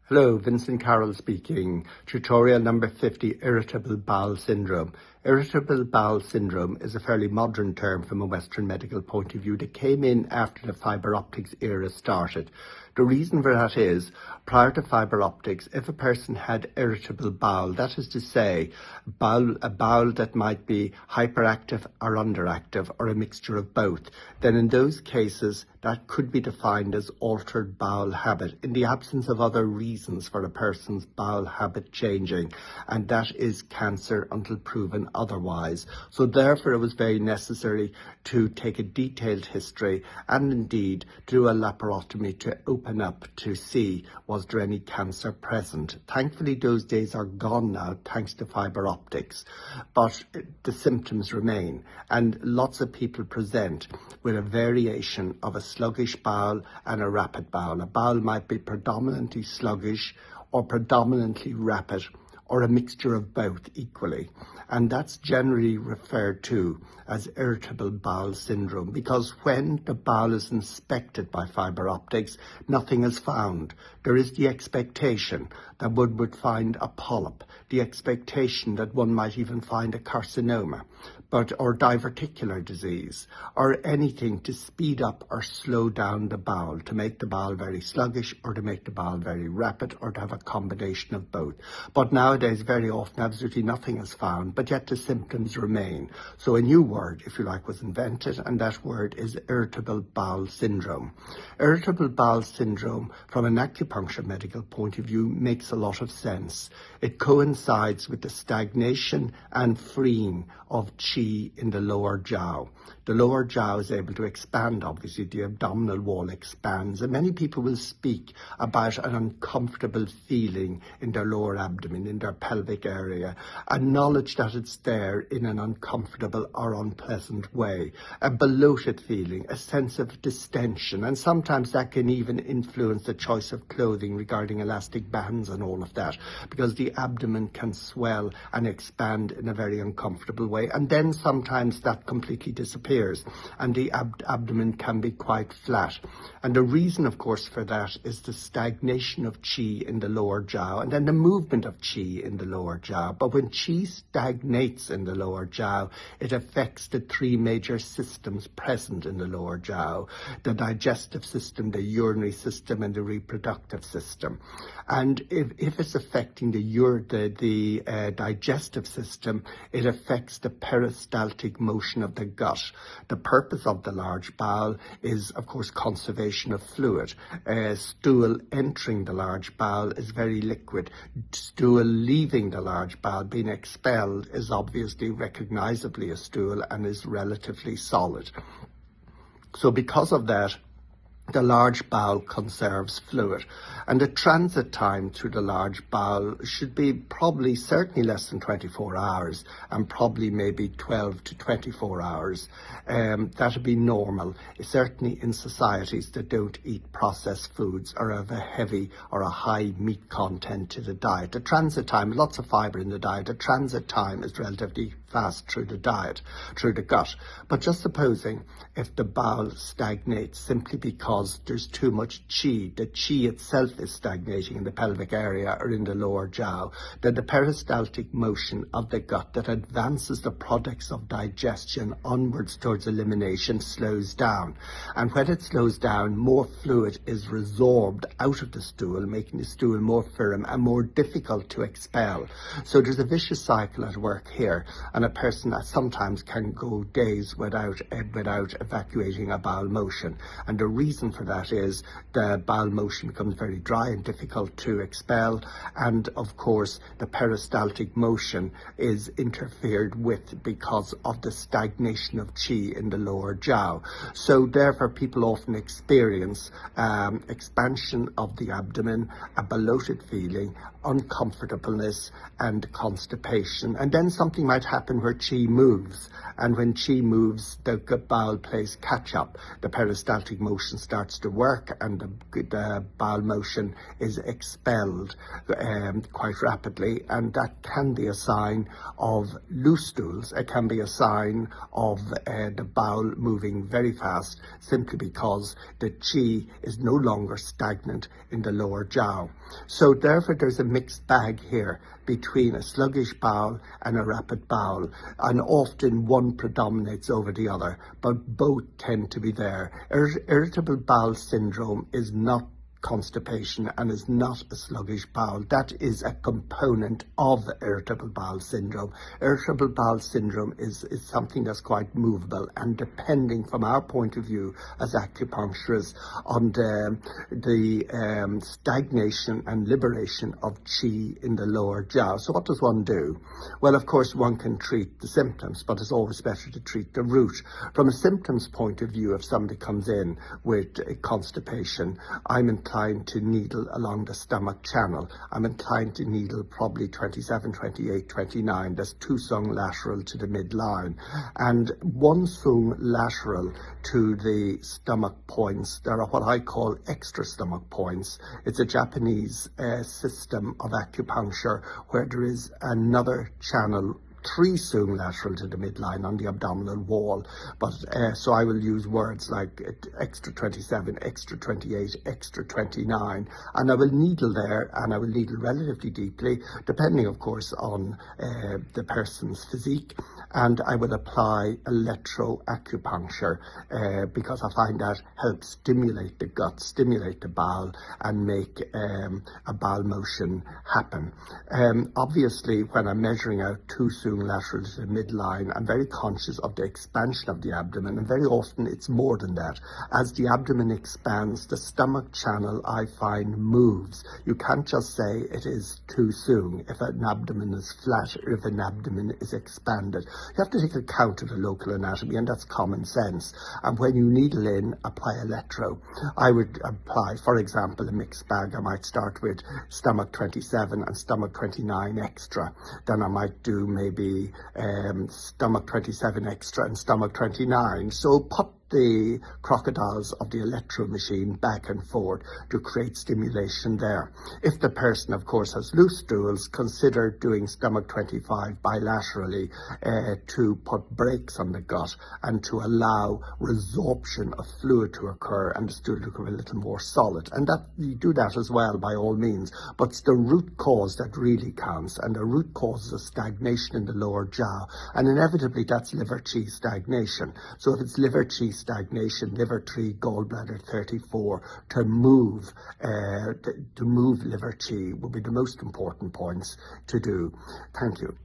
Hello, Vincent Carroll speaking. Tutorial number 50, Irritable Bowel Syndrome. Irritable bowel syndrome is a fairly modern term from a Western medical point of view that came in after the fibre optics era started. The reason for that is, prior to fibre optics, if a person had irritable bowel, that is to say, a bowel that might be hyperactive or underactive or a mixture of both, then in those cases that could be defined as altered bowel habit in the absence of other reasons for a person's bowel habit changing, and that is cancer until proven otherwise. So therefore it was very necessary to take a detailed history and indeed do a laparotomy to open up to see was there any cancer present. Thankfully those days are gone now thanks to fibre optics, but the symptoms remain, and lots of people present with a variation of a sluggish bowel and a rapid bowel. A bowel might be predominantly sluggish or predominantly rapid, or a mixture of both equally. And that's generally referred to as irritable bowel syndrome, because when the bowel is inspected by fibre optics, nothing is found. There is the expectation that one would find a polyp, the expectation that one might even find a carcinoma, or diverticular disease, or anything to speed up or slow down the bowel, to make the bowel very sluggish or to make the bowel very rapid, or to have a combination of both. But nowadays, very often, absolutely nothing is found, but yet the symptoms remain. So a new word, if you like, was invented, and that word is irritable bowel syndrome. Irritable bowel syndrome, from an acupuncture medical point of view, makes a lot of sense. It coincides with the stagnation and freeing of qi in the lower jiao. The lower jiao is able to expand, obviously, the abdominal wall expands, and many people will speak about an uncomfortable feeling in their lower abdomen, in their pelvic area, a knowledge that it's there in an uncomfortable or unpleasant way, a bloated feeling, a sense of distension, and sometimes that can even influence the choice of clothing regarding elastic bands and all of that, because the abdomen can swell and expand in a very uncomfortable way, and then sometimes that completely disappears and the abdomen can be quite flat. And the reason, of course, for that is the stagnation of qi in the lower jiao and then the movement of qi in the lower jiao. But when qi stagnates in the lower jiao, it affects the three major systems present in the lower jiao: the digestive system, the urinary system, and the reproductive system. And if it's affecting the digestive system, it affects the peristaltic motion of the gut. The purpose of the large bowel is, of course, conservation of fluid. Stool entering the large bowel is very liquid. Stool leaving the large bowel, being expelled, is obviously recognizably a stool and is relatively solid. So because of that, the large bowel conserves fluid, and the transit time through the large bowel should be certainly less than 24 hours, and probably maybe 12 to 24 hours. That would be normal, certainly in societies that don't eat processed foods or have a heavy or a high meat content to the diet. The transit time, lots of fibre in the diet, the transit time is relatively fast through the diet, through the gut. But just supposing if the bowel stagnates simply because there's too much qi, the qi itself is stagnating in the pelvic area or in the lower jiao, then the peristaltic motion of the gut that advances the products of digestion onwards towards elimination slows down. And when it slows down, more fluid is resorbed out of the stool, making the stool more firm and more difficult to expel. So there's a vicious cycle at work here, and a person that sometimes can go days without evacuating a bowel motion. And the reason for that is the bowel motion becomes very dry and difficult to expel, and of course the peristaltic motion is interfered with because of the stagnation of qi in the lower jiao. So therefore people often experience expansion of the abdomen, a bloated feeling, uncomfortableness and constipation, and then something might happen where qi moves, and when qi moves the bowel plays catch up. The peristaltic motion starts starts to work and the bowel motion is expelled quite rapidly, and that can be a sign of loose stools. It can be a sign of the bowel moving very fast, simply because the qi is no longer stagnant in the lower jiao. So therefore there's a mixed bag here between a sluggish bowel and a rapid bowel, and often one predominates over the other, but both tend to be there. Irritable bowel syndrome is not constipation and is not a sluggish bowel. That is a component of irritable bowel syndrome. Irritable bowel syndrome is something that's quite movable, and depending from our point of view as acupuncturists on the stagnation and liberation of qi in the lower jiao. So what does one do? Well, of course, one can treat the symptoms, but it's always better to treat the root. From a symptoms point of view, if somebody comes in with constipation, I'm inclined to needle along the stomach channel. I'm inclined to needle probably 27, 28, 29. There's 2 sung lateral to the midline and 1 sung lateral to the stomach points. There are what I call extra stomach points. It's a Japanese system of acupuncture where there is another channel 3 sung lateral to the midline on the abdominal wall, but so I will use words like extra 27, extra 28, extra 29, and I will needle there, and I will needle relatively deeply, depending of course on the person's physique, and I will apply electroacupuncture because I find that helps stimulate the gut, stimulate the bowel, and make a bowel motion happen. Obviously, when I'm measuring out 2 sung lateral to the midline, I'm very conscious of the expansion of the abdomen, and very often it's more than that. As the abdomen expands, the stomach channel, I find, moves. You can't just say it is 2 sung if an abdomen is flat or if an abdomen is expanded. You have to take account of the local anatomy, and that's common sense. And when you needle in, apply electro. I would apply, for example, a mixed bag. I might start with stomach 27 and stomach 29 extra. Then I might do maybe stomach 27 extra and stomach 29. So put the crocodiles of the electro machine back and forth to create stimulation there. If the person, of course, has loose stools, consider doing stomach 25 bilaterally to put brakes on the gut and to allow resorption of fluid to occur and the stool to become a little more solid. And that you do that as well, by all means, but it's the root cause that really counts, and the root cause is a stagnation in the lower jiao, and inevitably that's liver qi stagnation. So if it's liver qi stagnation, liver 3, gallbladder 34, to move liver qi will be the most important points to do. Thank you.